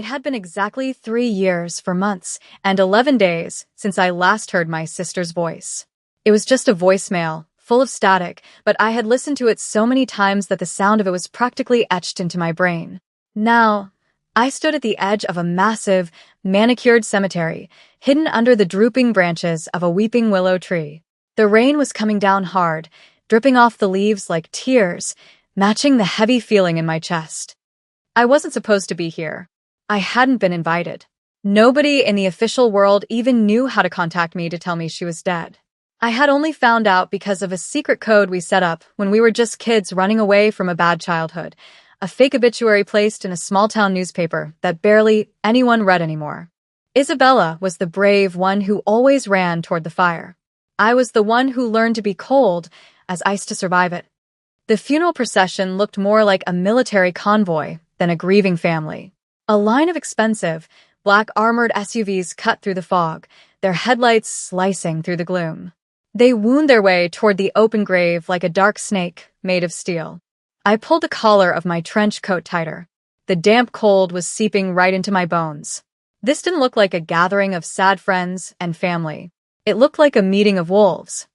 It had been exactly 3 years, 4 months, and 11 days since I last heard my sister's voice. It was just a voicemail, full of static, but I had listened to it so many times that the sound of it was practically etched into my brain. Now, I stood at the edge of a massive, manicured cemetery, hidden under the drooping branches of a weeping willow tree. The rain was coming down hard, dripping off the leaves like tears, matching the heavy feeling in my chest. I wasn't supposed to be here. I hadn't been invited. Nobody in the official world even knew how to contact me to tell me she was dead. I had only found out because of a secret code we set up when we were just kids running away from a bad childhood, a fake obituary placed in a small-town newspaper that barely anyone read anymore. Isabella was the brave one who always ran toward the fire. I was the one who learned to be cold as ice to survive it. The funeral procession looked more like a military convoy than a grieving family. A line of expensive, black armored SUVs cut through the fog, their headlights slicing through the gloom. They wound their way toward the open grave like a dark snake made of steel. I pulled the collar of my trench coat tighter. The damp cold was seeping right into my bones. This didn't look like a gathering of sad friends and family. It looked like a meeting of wolves.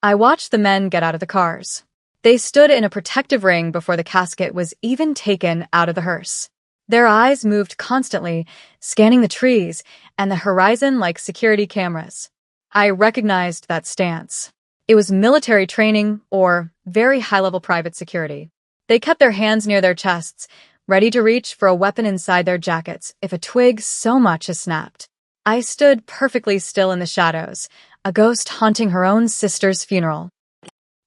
I watched the men get out of the cars. They stood in a protective ring before the casket was even taken out of the hearse. Their eyes moved constantly, scanning the trees and the horizon like security cameras. I recognized that stance. It was military training or very high-level private security. They kept their hands near their chests, ready to reach for a weapon inside their jackets if a twig so much as snapped. I stood perfectly still in the shadows, a ghost haunting her own sister's funeral.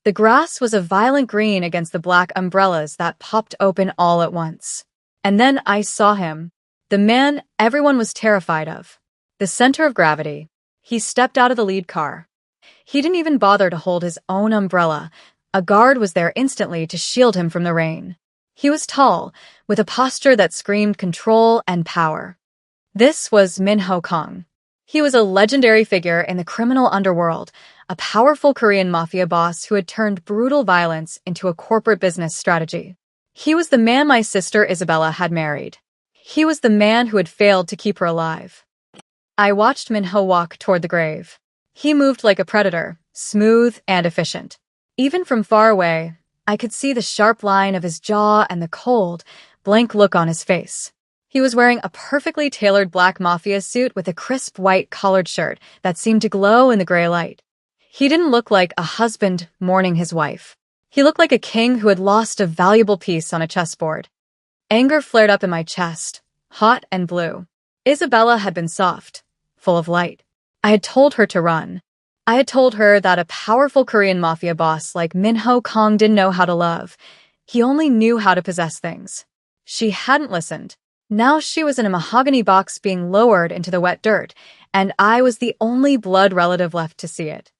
The grass was a violent green against the black umbrellas that popped open all at once. And then I saw him, the man everyone was terrified of. The center of gravity. He stepped out of the lead car. He didn't even bother to hold his own umbrella. A guard was there instantly to shield him from the rain. He was tall, with a posture that screamed control and power. This was Min-ho Kong. He was a legendary figure in the criminal underworld, a powerful Korean mafia boss who had turned brutal violence into a corporate business strategy. He was the man my sister Isabella had married. He was the man who had failed to keep her alive. I watched Min-ho walk toward the grave. He moved like a predator, smooth and efficient. Even from far away, I could see the sharp line of his jaw and the cold, blank look on his face. He was wearing a perfectly tailored black mafia suit with a crisp white collared shirt that seemed to glow in the gray light. He didn't look like a husband mourning his wife. He looked like a king who had lost a valuable piece on a chessboard. Anger flared up in my chest, hot and blue. Isabella had been soft, full of light. I had told her to run. I had told her that a powerful Korean mafia boss like Min-ho Kong didn't know how to love. He only knew how to possess things. She hadn't listened. Now she was in a mahogany box being lowered into the wet dirt, and I was the only blood relative left to see it.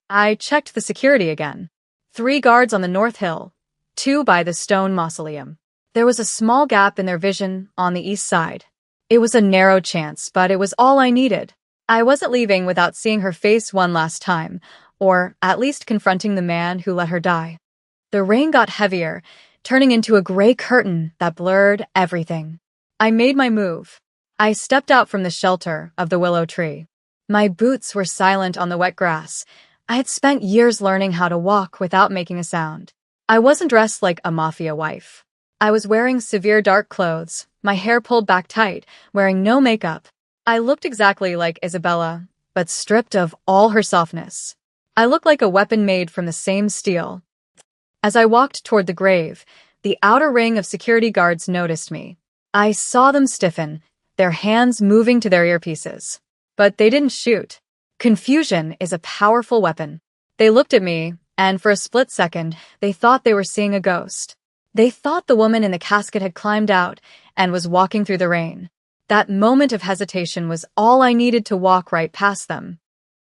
I checked the security again. 3 guards on the North Hill, 2 by the stone mausoleum. There was a small gap in their vision on the east side. It was a narrow chance, but it was all I needed. I wasn't leaving without seeing her face one last time, or at least confronting the man who let her die. The rain got heavier, turning into a gray curtain that blurred everything. I made my move. I stepped out from the shelter of the willow tree. My boots were silent on the wet grass. I had spent years learning how to walk without making a sound. I wasn't dressed like a mafia wife. I was wearing severe dark clothes, my hair pulled back tight, wearing no makeup. I looked exactly like Isabella, but stripped of all her softness. I looked like a weapon made from the same steel. As I walked toward the grave, the outer ring of security guards noticed me. I saw them stiffen, their hands moving to their earpieces. But they didn't shoot. Confusion is a powerful weapon. They looked at me, and for a split second, they thought they were seeing a ghost. They thought the woman in the casket had climbed out and was walking through the rain. That moment of hesitation was all I needed to walk right past them.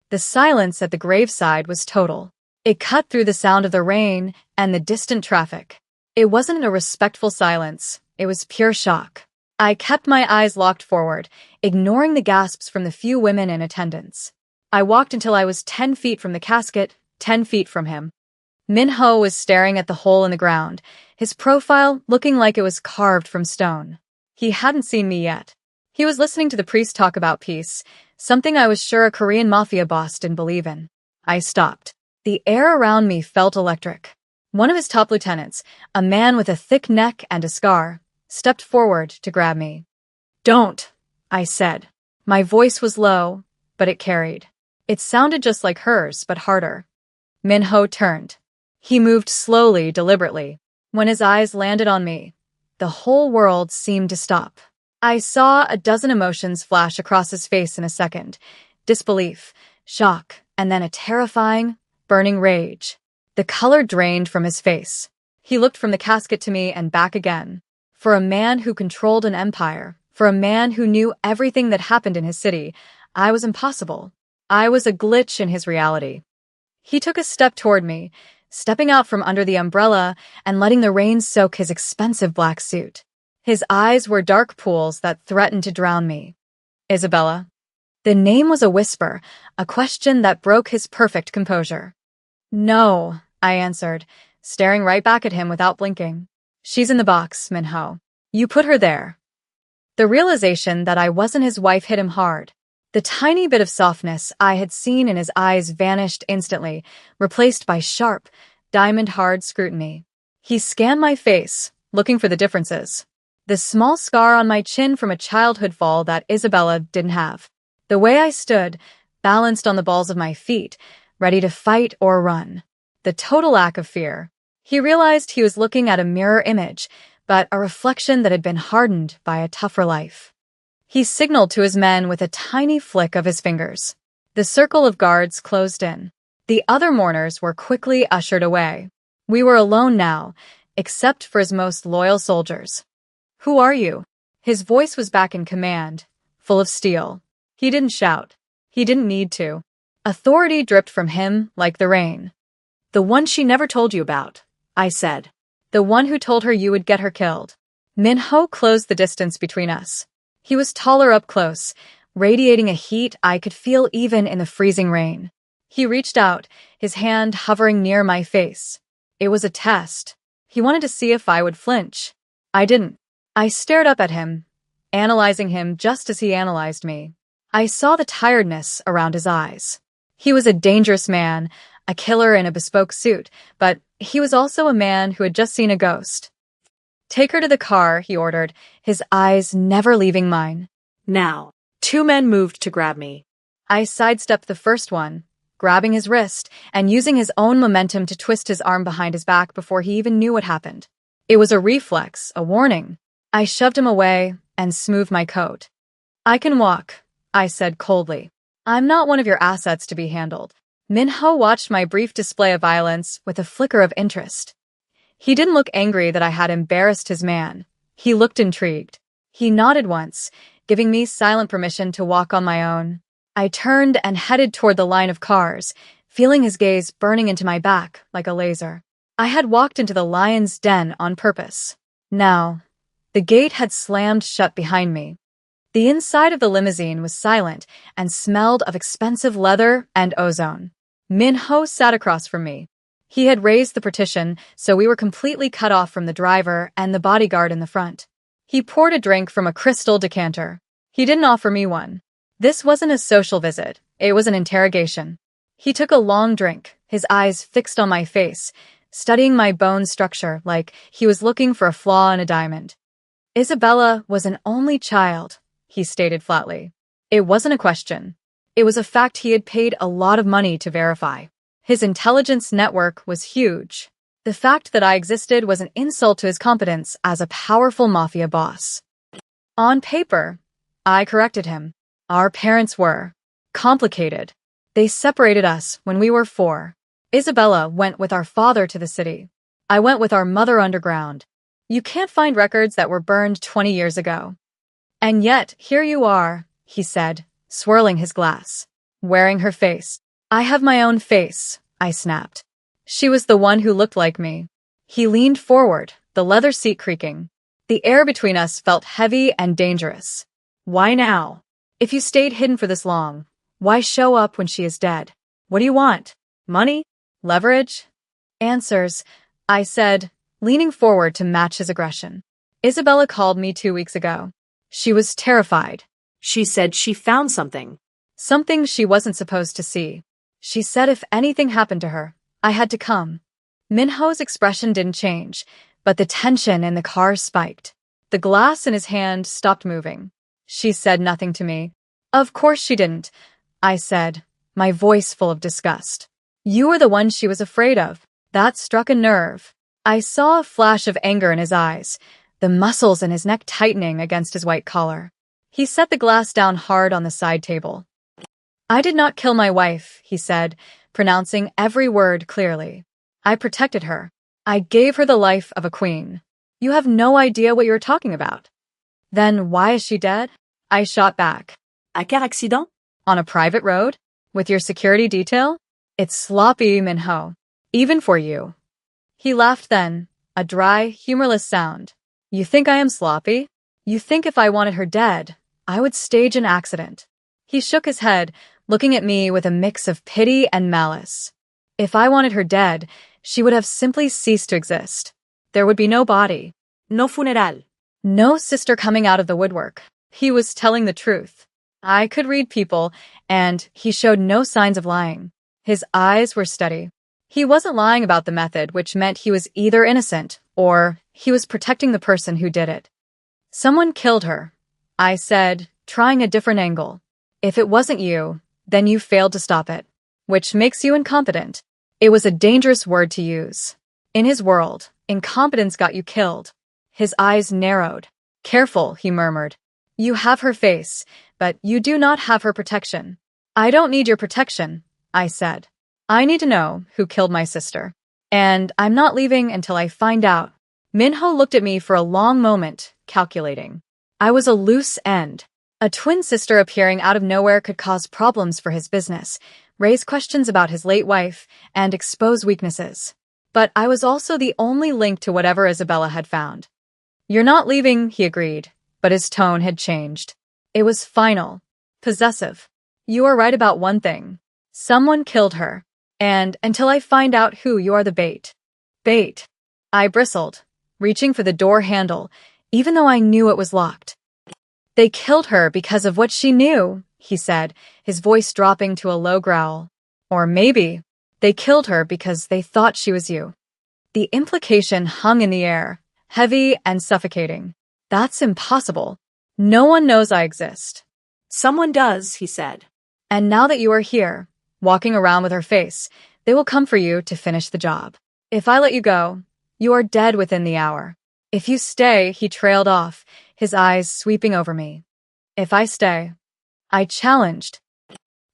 The silence at the graveside was total. It cut through the sound of the rain and the distant traffic. It wasn't a respectful silence. It was pure shock. I kept my eyes locked forward, ignoring the gasps from the few women in attendance. I walked until I was 10 feet from the casket, 10 feet from him. Min-ho was staring at the hole in the ground, his profile looking like it was carved from stone. He hadn't seen me yet. He was listening to the priest talk about peace, something I was sure a Korean mafia boss didn't believe in. I stopped. The air around me felt electric. One of his top lieutenants, a man with a thick neck and a scar, stepped forward to grab me. "Don't," I said. My voice was low, but it carried. It sounded just like hers, but harder. Min-ho turned. He moved slowly, deliberately. When his eyes landed on me, the whole world seemed to stop. I saw a dozen emotions flash across his face in a second. Disbelief, shock, and then a terrifying, burning rage. The color drained from his face. He looked from the casket to me and back again. For a man who controlled an empire, for a man who knew everything that happened in his city, I was impossible. I was a glitch in his reality. He took a step toward me, stepping out from under the umbrella and letting the rain soak his expensive black suit. His eyes were dark pools that threatened to drown me. "Isabella." The name was a whisper, a question that broke his perfect composure. "No," I answered, staring right back at him without blinking. "She's in the box, Min-ho. You put her there." The realization that I wasn't his wife hit him hard. The tiny bit of softness I had seen in his eyes vanished instantly, replaced by sharp, diamond-hard scrutiny. He scanned my face, looking for the differences. The small scar on my chin from a childhood fall that Isabella didn't have. The way I stood, balanced on the balls of my feet, ready to fight or run. The total lack of fear. He realized he was looking at a mirror image, but a reflection that had been hardened by a tougher life. He signaled to his men with a tiny flick of his fingers. The circle of guards closed in. The other mourners were quickly ushered away. We were alone now, except for his most loyal soldiers. "Who are you?" His voice was back in command, full of steel. He didn't shout. He didn't need to. Authority dripped from him like the rain. "The one she never told you about," I said. "The one who told her you would get her killed." Min-ho closed the distance between us. He was taller up close, radiating a heat I could feel even in the freezing rain. He reached out, his hand hovering near my face. It was a test. He wanted to see if I would flinch. I didn't. I stared up at him, analyzing him just as he analyzed me. I saw the tiredness around his eyes. He was a dangerous man, a killer in a bespoke suit, but he was also a man who had just seen a ghost. "Take her to the car," he ordered, his eyes never leaving mine. Now, two men moved to grab me. I sidestepped the first one, grabbing his wrist and using his own momentum to twist his arm behind his back before he even knew what happened. It was a reflex, a warning. I shoved him away and smoothed my coat. "I can walk," I said coldly. "I'm not one of your assets to be handled." Min-ho watched my brief display of violence with a flicker of interest. He didn't look angry that I had embarrassed his man. He looked intrigued. He nodded once, giving me silent permission to walk on my own. I turned and headed toward the line of cars, feeling his gaze burning into my back like a laser. I had walked into the lion's den on purpose. Now, the gate had slammed shut behind me. The inside of the limousine was silent and smelled of expensive leather and ozone. Min-ho sat across from me. He had raised the partition, so we were completely cut off from the driver and the bodyguard in the front. He poured a drink from a crystal decanter. He didn't offer me one. This wasn't a social visit. It was an interrogation. He took a long drink, his eyes fixed on my face, studying my bone structure like he was looking for a flaw in a diamond. "Isabella was an only child," he stated flatly. It wasn't a question. It was a fact he had paid a lot of money to verify. His intelligence network was huge. The fact that I existed was an insult to his competence as a powerful mafia boss. On paper, I corrected him. Our parents were complicated. They separated us when we were 4. Isabella went with our father to the city. I went with our mother underground. You can't find records that were burned 20 years ago. And yet, here you are, he said, swirling his glass. Wearing her face. "I have my own face," I snapped. She was the one who looked like me. He leaned forward, the leather seat creaking. The air between us felt heavy and dangerous. "Why now? If you stayed hidden for this long, why show up when she is dead? What do you want? Money? Leverage?" "Answers," I said, leaning forward to match his aggression. Isabella called me 2 weeks ago. She was terrified. She said she found something. Something she wasn't supposed to see. She said if anything happened to her, I had to come. Minho's expression didn't change, but the tension in the car spiked. The glass in his hand stopped moving. She said nothing to me. Of course she didn't, I said, my voice full of disgust. You were the one she was afraid of. That struck a nerve. I saw a flash of anger in his eyes, the muscles in his neck tightening against his white collar. He set the glass down hard on the side table. I did not kill my wife, he said, pronouncing every word clearly. I protected her. I gave her the life of a queen. You have no idea what you're talking about. Then why is she dead? I shot back. À quel accident? On a private road? With your security detail? It's sloppy, Minho. Even for you. He laughed then, a dry, humorless sound. You think I am sloppy? You think if I wanted her dead, I would stage an accident. He shook his head, looking at me with a mix of pity and malice. If I wanted her dead, she would have simply ceased to exist. There would be no body. No funeral. No sister coming out of the woodwork. He was telling the truth. I could read people, and he showed no signs of lying. His eyes were steady. He wasn't lying about the method, which meant he was either innocent, or he was protecting the person who did it. Someone killed her, I said, trying a different angle. If it wasn't you, then you failed to stop it, which makes you incompetent. It was a dangerous word to use. In his world, incompetence got you killed. His eyes narrowed. Careful, he murmured. You have her face, but you do not have her protection. I don't need your protection, I said. I need to know who killed my sister. And I'm not leaving until I find out. Minho looked at me for a long moment, calculating. I was a loose end. A twin sister appearing out of nowhere could cause problems for his business, raise questions about his late wife, and expose weaknesses. But I was also the only link to whatever Isabella had found. You're not leaving, he agreed, but his tone had changed. It was final, possessive. You are right about one thing. Someone killed her. And until I find out who, you are the bait. Bait. I bristled, reaching for the door handle, even though I knew it was locked. They killed her because of what she knew, he said, his voice dropping to a low growl. Or maybe they killed her because they thought she was you. The implication hung in the air, heavy and suffocating. That's impossible. No one knows I exist. Someone does, he said. And now that you are here, walking around with her face, they will come for you to finish the job. If I let you go, you are dead within the hour. If you stay, he trailed off, his eyes sweeping over me. If I stay, I challenged.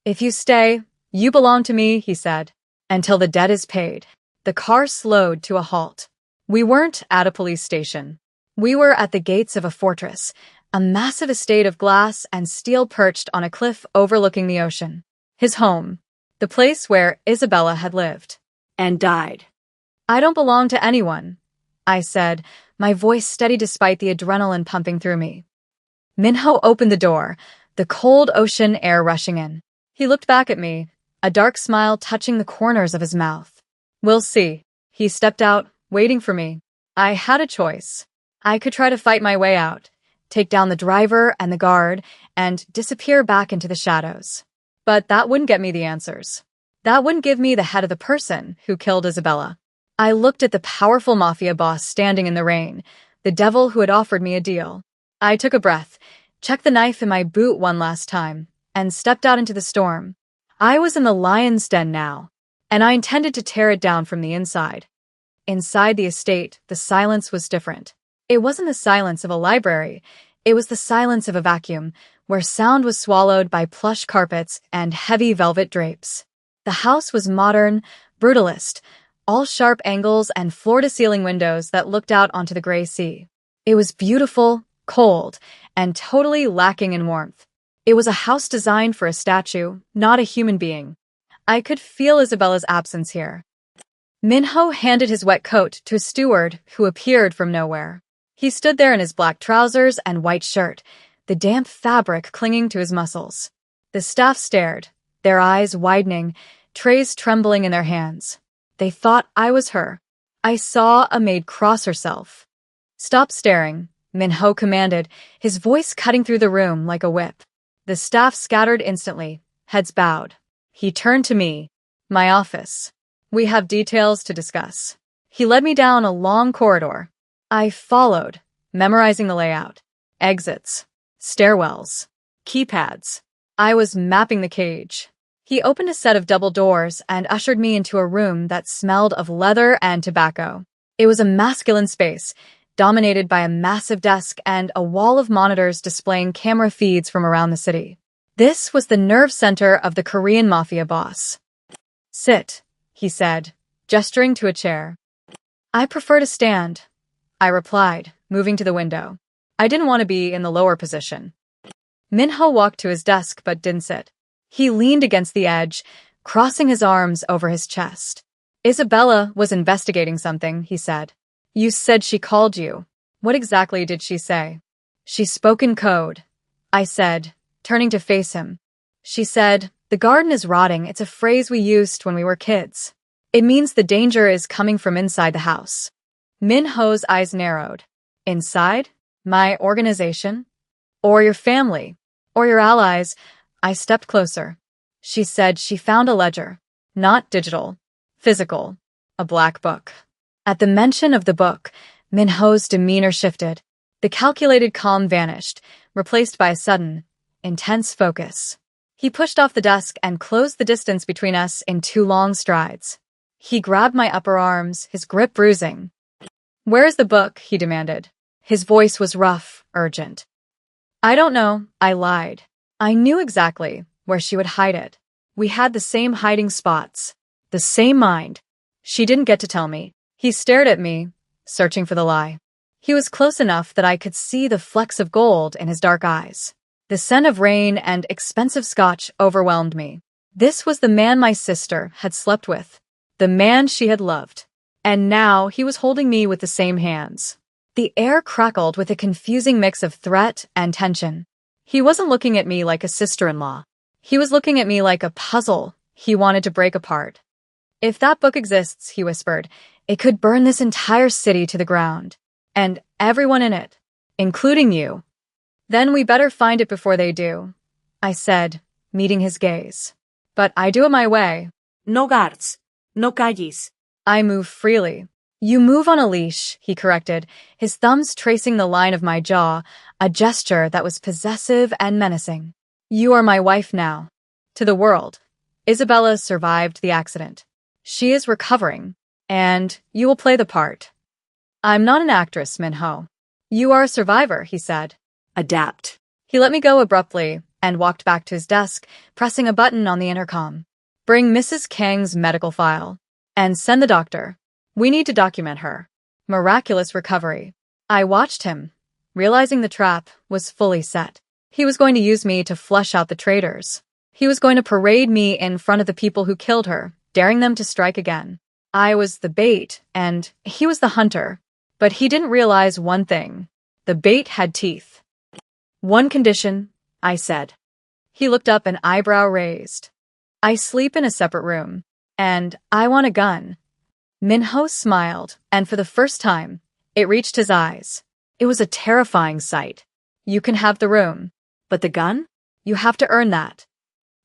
If you stay, you belong to me, he said, until the debt is paid. The car slowed to a halt. We weren't at a police station. We were at the gates of a fortress, a massive estate of glass and steel perched on a cliff overlooking the ocean. His home, the place where Isabella had lived. And died. I don't belong to anyone, I said, my voice steady despite the adrenaline pumping through me. Minho opened the door, the cold ocean air rushing in. He looked back at me, a dark smile touching the corners of his mouth. We'll see. He stepped out, waiting for me. I had a choice. I could try to fight my way out, take down the driver and the guard, and disappear back into the shadows. But that wouldn't get me the answers. That wouldn't give me the head of the person who killed Isabella. I looked at the powerful Mafia boss standing in the rain, the devil who had offered me a deal. I took a breath, checked the knife in my boot one last time, and stepped out into the storm. I was in the lion's den now, and I intended to tear it down from the inside. Inside the estate, the silence was different. It wasn't the silence of a library. It was the silence of a vacuum, where sound was swallowed by plush carpets and heavy velvet drapes. The house was modern, brutalist, all sharp angles and floor-to-ceiling windows that looked out onto the gray sea. It was beautiful, cold, and totally lacking in warmth. It was a house designed for a statue, not a human being. I could feel Isabella's absence here. Minho handed his wet coat to a steward who appeared from nowhere. He stood there in his black trousers and white shirt, the damp fabric clinging to his muscles. The staff stared, their eyes widening, trays trembling in their hands. They thought I was her. I saw a maid cross herself. Stop staring, Minho commanded, his voice cutting through the room like a whip. The staff scattered instantly, heads bowed. He turned to me. My office. We have details to discuss. He led me down a long corridor. I followed, memorizing the layout. Exits. Stairwells. Keypads. I was mapping the cage. He opened a set of double doors and ushered me into a room that smelled of leather and tobacco. It was a masculine space, dominated by a massive desk and a wall of monitors displaying camera feeds from around the city. This was the nerve center of the Korean Mafia boss. Sit, he said, gesturing to a chair. I prefer to stand, I replied, moving to the window. I didn't want to be in the lower position. Minho walked to his desk but didn't sit. He leaned against the edge, crossing his arms over his chest. Isabella was investigating something, he said. You said she called you. What exactly did she say? She spoke in code, I said, turning to face him. She said, the garden is rotting. It's a phrase we used when we were kids. It means the danger is coming from inside the house. Minho's eyes narrowed. Inside? My organization? Or your family? Or your allies? I stepped closer. She said she found a ledger. Not digital. Physical. A black book. At the mention of the book, Minho's demeanor shifted. The calculated calm vanished, replaced by a sudden, intense focus. He pushed off the desk and closed the distance between us in 2 long strides. He grabbed my upper arms, his grip bruising. Where is the book? He demanded. His voice was rough, urgent. I don't know, I lied. I knew exactly where she would hide it. We had the same hiding spots, the same mind. She didn't get to tell me. He stared at me, searching for the lie. He was close enough that I could see the flecks of gold in his dark eyes. The scent of rain and expensive scotch overwhelmed me. This was the man my sister had slept with, the man she had loved. And now he was holding me with the same hands. The air crackled with a confusing mix of threat and tension. He wasn't looking at me like a sister-in-law. He was looking at me like a puzzle he wanted to break apart. If that book exists, he whispered, it could burn this entire city to the ground. And everyone in it, including you. Then we better find it before they do, I said, meeting his gaze. But I do it my way. No guards. No calles. I move freely. You move on a leash, he corrected, his thumbs tracing the line of my jaw, a gesture that was possessive and menacing. You are my wife now. To the world. Isabella survived the accident. She is recovering, and you will play the part. I'm not an actress, Minho. You are a survivor, he said. Adapt. He let me go abruptly and walked back to his desk, pressing a button on the intercom. Bring Mrs. Kang's medical file. And send the doctor. We need to document her. Miraculous recovery. I watched him, realizing the trap was fully set. He was going to use me to flush out the traitors. He was going to parade me in front of the people who killed her, daring them to strike again. I was the bait, and he was the hunter. But he didn't realize one thing. The bait had teeth. One condition, I said. He looked up, an eyebrow raised. I sleep in a separate room. And I want a gun. Minho smiled, and for the first time, it reached his eyes. It was a terrifying sight. You can have the room. But the gun? You have to earn that.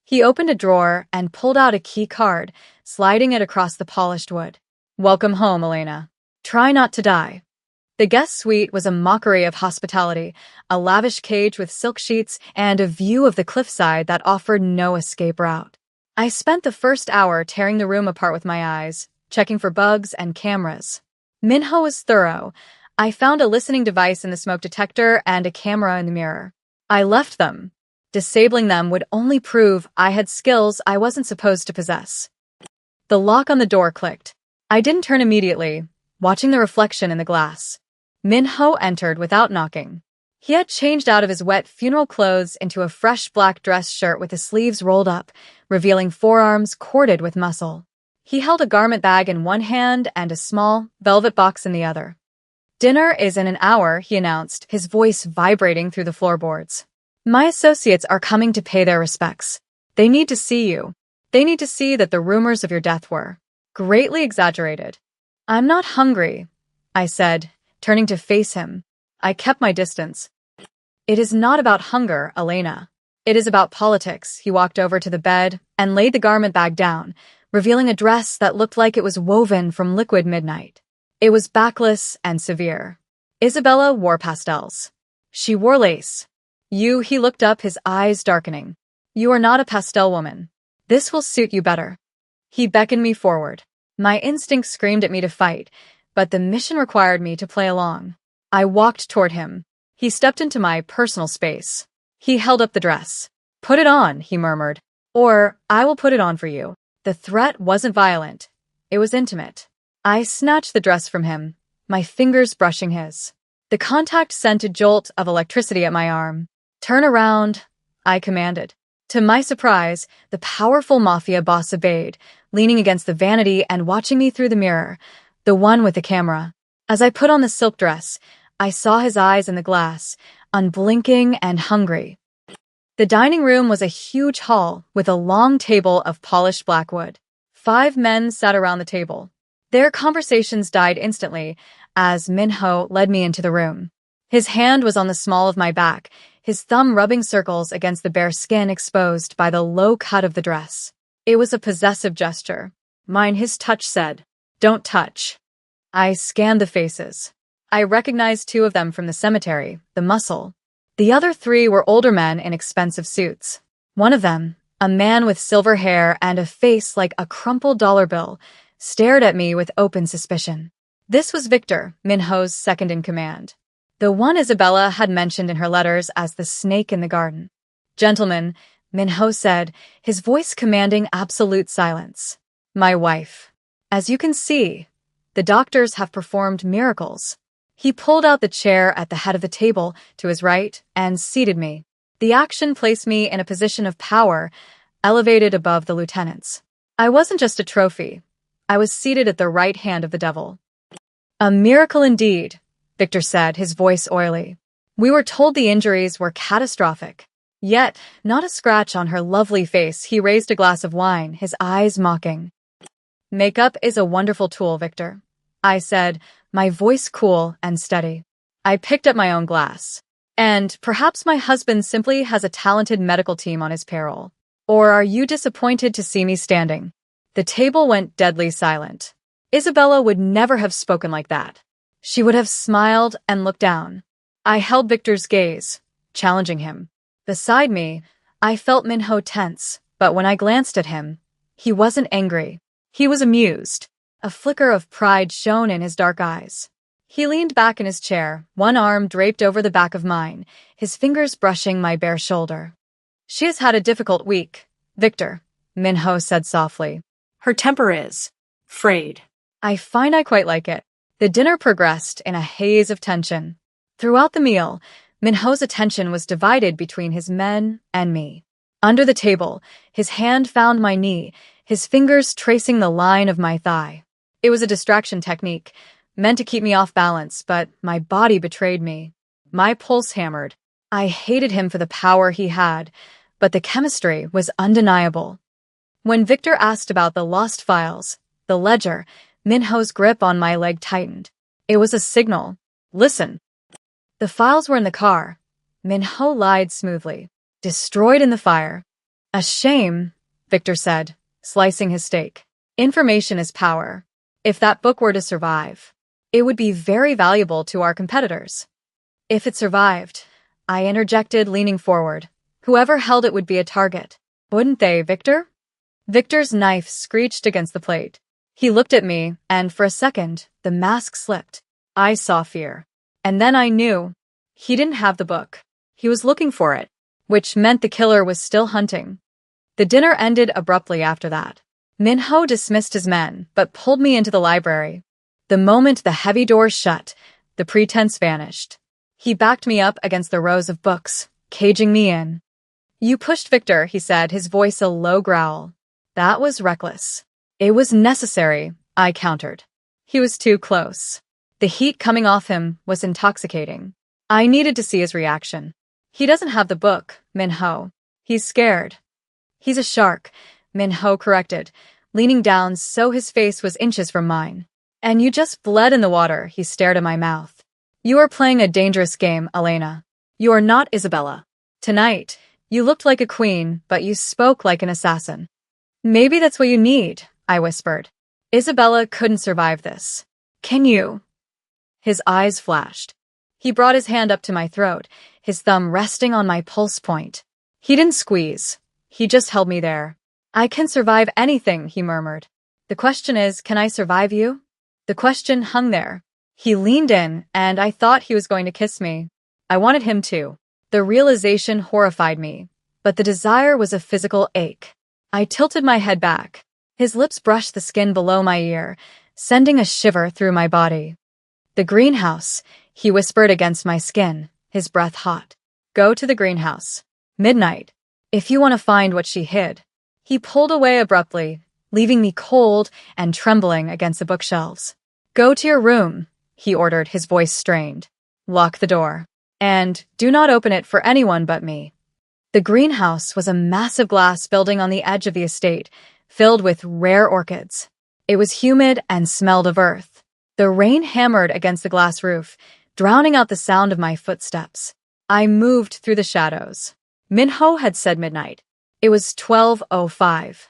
He opened a drawer and pulled out a key card, sliding it across the polished wood. Welcome home, Elena. Try not to die. The guest suite was a mockery of hospitality, a lavish cage with silk sheets and a view of the cliffside that offered no escape route. I spent the first hour tearing the room apart with my eyes, checking for bugs and cameras. Minho was thorough. I found a listening device in the smoke detector and a camera in the mirror. I left them. Disabling them would only prove I had skills I wasn't supposed to possess. The lock on the door clicked. I didn't turn immediately, watching the reflection in the glass. Minho entered without knocking. He had changed out of his wet funeral clothes into a fresh black dress shirt with the sleeves rolled up, revealing forearms corded with muscle. He held a garment bag in one hand and a small, velvet box in the other. Dinner is in an hour, he announced, his voice vibrating through the floorboards. My associates are coming to pay their respects. They need to see you. They need to see that the rumors of your death were greatly exaggerated. I'm not hungry, I said, turning to face him. I kept my distance. It is not about hunger, Elena. It is about politics. He walked over to the bed and laid the garment bag down, revealing a dress that looked like it was woven from liquid midnight. It was backless and severe. Isabella wore pastels. She wore lace. He looked up, his eyes darkening. You are not a pastel woman. This will suit you better. He beckoned me forward. My instinct screamed at me to fight, but the mission required me to play along. I walked toward him. He stepped into my personal space. He held up the dress. Put it on, he murmured. Or I will put it on for you. The threat wasn't violent. It was intimate. I snatched the dress from him, my fingers brushing his. The contact sent a jolt of electricity at my arm. Turn around, I commanded. To my surprise, the powerful Mafia boss obeyed, leaning against the vanity and watching me through the mirror, the one with the camera. As I put on the silk dress, I saw his eyes in the glass, unblinking and hungry. The dining room was a huge hall with a long table of polished black wood. 5 men sat around the table. Their conversations died instantly as Minho led me into the room. His hand was on the small of my back, his thumb rubbing circles against the bare skin exposed by the low cut of the dress. It was a possessive gesture. Mine, his touch said, "Don't touch." I scanned the faces. I recognized 2 of them from the cemetery, the muscle. The other 3 were older men in expensive suits. One of them, a man with silver hair and a face like a crumpled dollar bill, stared at me with open suspicion. This was Victor, Minho's second-in-command. The one Isabella had mentioned in her letters as the snake in the garden. Gentlemen, Minho said, his voice commanding absolute silence. My wife. As you can see, the doctors have performed miracles. He pulled out the chair at the head of the table to his right and seated me. The action placed me in a position of power, elevated above the lieutenants. I wasn't just a trophy. I was seated at the right hand of the devil. A miracle indeed, Victor said, his voice oily. We were told the injuries were catastrophic. Yet, not a scratch on her lovely face. He raised a glass of wine, his eyes mocking. Makeup is a wonderful tool, Victor, I said, my voice cool and steady. I picked up my own glass. And perhaps my husband simply has a talented medical team on his payroll. Or are you disappointed to see me standing? The table went deadly silent. Isabella would never have spoken like that. She would have smiled and looked down. I held Victor's gaze, challenging him. Beside me, I felt Minho tense, but when I glanced at him, he wasn't angry. He was amused. A flicker of pride shone in his dark eyes. He leaned back in his chair, one arm draped over the back of mine, his fingers brushing my bare shoulder. She has had a difficult week, Victor, Minho said softly. Her temper is frayed. I find I quite like it. The dinner progressed in a haze of tension. Throughout the meal, Minho's attention was divided between his men and me. Under the table, his hand found my knee, his fingers tracing the line of my thigh. It was a distraction technique, meant to keep me off balance, but my body betrayed me. My pulse hammered. I hated him for the power he had, but the chemistry was undeniable. When Victor asked about the lost files, the ledger, Minho's grip on my leg tightened. It was a signal. Listen. The files were in the car. Minho lied smoothly. Destroyed in the fire. A shame, Victor said, slicing his steak. Information is power. If that book were to survive, it would be very valuable to our competitors. If it survived, I interjected, leaning forward. Whoever held it would be a target. Wouldn't they, Victor? Victor's knife screeched against the plate. He looked at me, and for a second, the mask slipped. I saw fear. And then I knew. He didn't have the book. He was looking for it, which meant the killer was still hunting. The dinner ended abruptly after that. Minho dismissed his men, but pulled me into the library. The moment the heavy doors shut, the pretense vanished. He backed me up against the rows of books, caging me in. You pushed Victor, he said, his voice a low growl. That was reckless. It was necessary, I countered. He was too close. The heat coming off him was intoxicating. I needed to see his reaction. He doesn't have the book, Minho. He's scared. He's a shark, Minho corrected, leaning down so his face was inches from mine. And you just bled in the water, he stared at my mouth. You are playing a dangerous game, Elena. You are not Isabella. Tonight, you looked like a queen, but you spoke like an assassin. Maybe that's what you need, I whispered. Isabella couldn't survive this. Can you? His eyes flashed. He brought his hand up to my throat, his thumb resting on my pulse point. He didn't squeeze. He just held me there. I can survive anything, he murmured. The question is, can I survive you? The question hung there. He leaned in, and I thought he was going to kiss me. I wanted him to. The realization horrified me, but the desire was a physical ache. I tilted my head back. His lips brushed the skin below my ear, sending a shiver through my body. The greenhouse, he whispered against my skin, his breath hot. Go to the greenhouse. Midnight. If you want to find what she hid. He pulled away abruptly, leaving me cold and trembling against the bookshelves. Go to your room, he ordered, his voice strained. Lock the door. And do not open it for anyone but me. The greenhouse was a massive glass building on the edge of the estate, filled with rare orchids. It was humid and smelled of earth. The rain hammered against the glass roof, drowning out the sound of my footsteps. I moved through the shadows. Minho had said midnight. It was 12:05.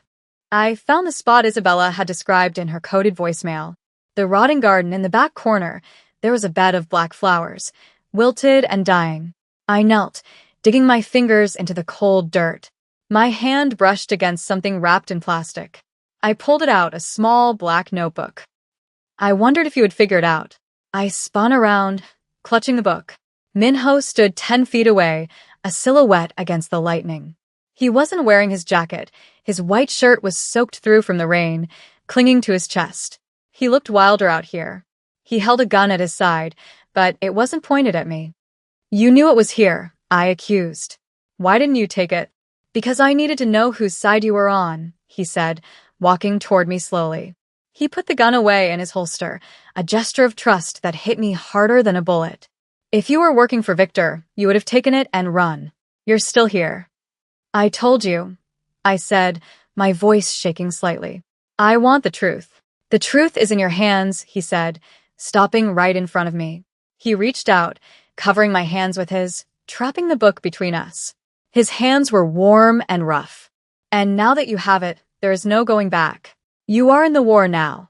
I found the spot Isabella had described in her coded voicemail. The rotting garden in the back corner. There was a bed of black flowers, wilted and dying. I knelt, digging my fingers into the cold dirt. My hand brushed against something wrapped in plastic. I pulled it out, a small black notebook. I wondered if you would figure it out. I spun around, clutching the book. Minho stood 10 feet away, a silhouette against the lightning. He wasn't wearing his jacket. His white shirt was soaked through from the rain, clinging to his chest. He looked wilder out here. He held a gun at his side, but it wasn't pointed at me. You knew it was here, I accused. Why didn't you take it? Because I needed to know whose side you were on, he said, walking toward me slowly. He put the gun away in his holster, a gesture of trust that hit me harder than a bullet. If you were working for Victor, you would have taken it and run. You're still here. I told you, I said, my voice shaking slightly. I want the truth. The truth is in your hands, he said, stopping right in front of me. He reached out, covering my hands with his, trapping the book between us. His hands were warm and rough. And now that you have it, there is no going back. You are in the war now.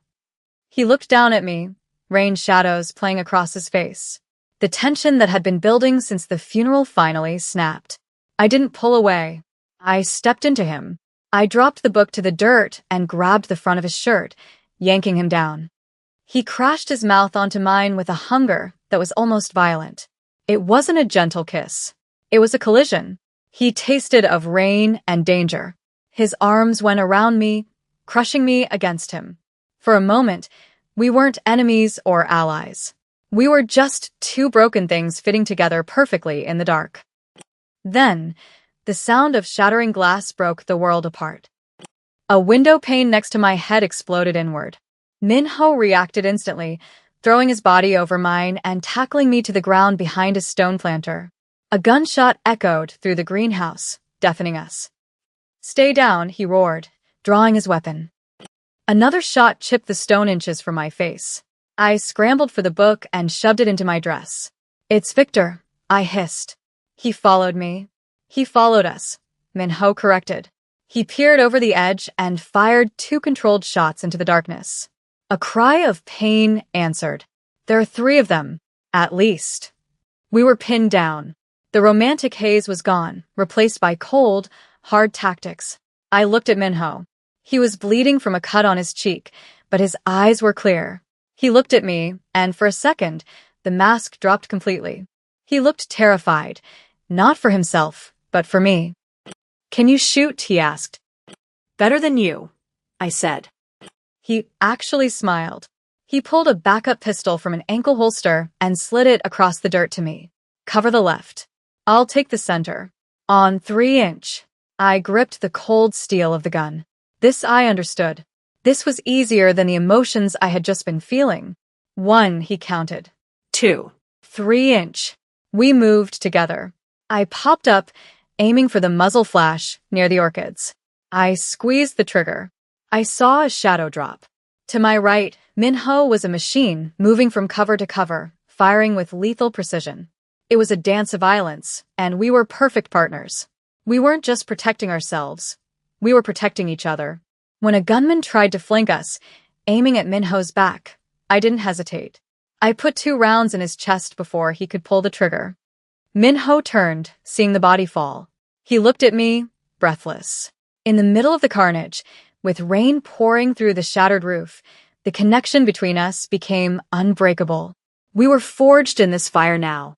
He looked down at me, rain shadows playing across his face. The tension that had been building since the funeral finally snapped. I didn't pull away. I stepped into him. I dropped the book to the dirt and grabbed the front of his shirt, yanking him down. He crashed his mouth onto mine with a hunger that was almost violent. It wasn't a gentle kiss. It was a collision. He tasted of rain and danger. His arms went around me, crushing me against him. For a moment, we weren't enemies or allies. We were just two broken things fitting together perfectly in the dark. Then, the sound of shattering glass broke the world apart. A window pane next to my head exploded inward. Minho reacted instantly, throwing his body over mine and tackling me to the ground behind a stone planter. A gunshot echoed through the greenhouse, deafening us. Stay down, he roared, drawing his weapon. Another shot chipped the stone inches from my face. I scrambled for the book and shoved it into my dress. It's Victor, I hissed. He followed me. He followed us, Minho corrected. He peered over the edge and fired 2 controlled shots into the darkness. A cry of pain answered. There are 3 of them, at least. We were pinned down. The romantic haze was gone, replaced by cold, hard tactics. I looked at Minho. He was bleeding from a cut on his cheek, but his eyes were clear. He looked at me, and for a second, the mask dropped completely. He looked terrified, not for himself, but for me. Can you shoot? He asked. Better than you, I said. He actually smiled. He pulled a backup pistol from an ankle holster and slid it across the dirt to me. Cover the left. I'll take the center. On 3-inch. I gripped the cold steel of the gun. This I understood. This was easier than the emotions I had just been feeling. 1, he counted. 2. 3-inch. We moved together. I popped up, aiming for the muzzle flash near the orchids. I squeezed the trigger. I saw a shadow drop. To my right, Minho was a machine moving from cover to cover, firing with lethal precision. It was a dance of violence, and we were perfect partners. We weren't just protecting ourselves. We were protecting each other. When a gunman tried to flank us, aiming at Minho's back, I didn't hesitate. I put 2 rounds in his chest before he could pull the trigger. Minho turned, seeing the body fall. He looked at me, breathless. In the middle of the carnage, with rain pouring through the shattered roof, the connection between us became unbreakable. We were forged in this fire now.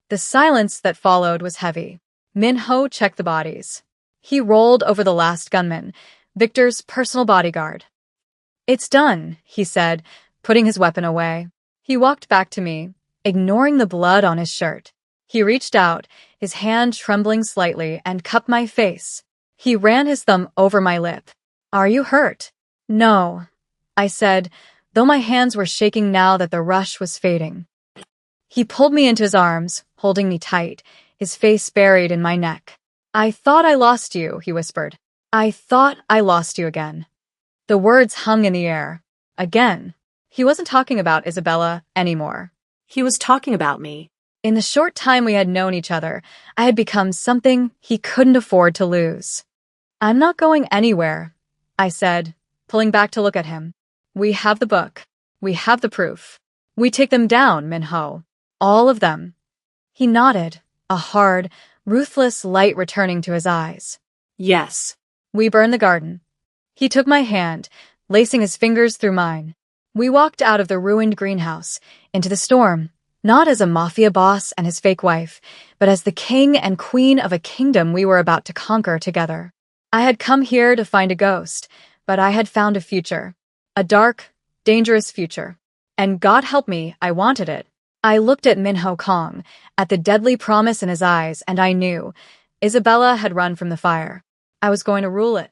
The silence that followed was heavy. Minho checked the bodies. He rolled over the last gunman, Victor's personal bodyguard. "It's done," he said, putting his weapon away. He walked back to me, ignoring the blood on his shirt. He reached out, his hand trembling slightly, and cupped my face. He ran his thumb over my lip. "Are you hurt?" "No," I said, though my hands were shaking now that the rush was fading. He pulled me into his arms, holding me tight, his face buried in my neck. "I thought I lost you," he whispered. "I thought I lost you again." The words hung in the air. Again. He wasn't talking about Isabella anymore. He was talking about me. In the short time we had known each other, I had become something he couldn't afford to lose. "I'm not going anywhere," I said, pulling back to look at him. "We have the book. We have the proof. We take them down, Minho. All of them." He nodded, a hard, ruthless light returning to his eyes. "Yes." "We burn the garden." He took my hand, lacing his fingers through mine. We walked out of the ruined greenhouse, into the storm, not as a mafia boss and his fake wife, but as the king and queen of a kingdom we were about to conquer together. I had come here to find a ghost, but I had found a future. A dark, dangerous future. And God help me, I wanted it. I looked at Minho Kong, at the deadly promise in his eyes, and I knew Isabella had run from the fire. I was going to rule it.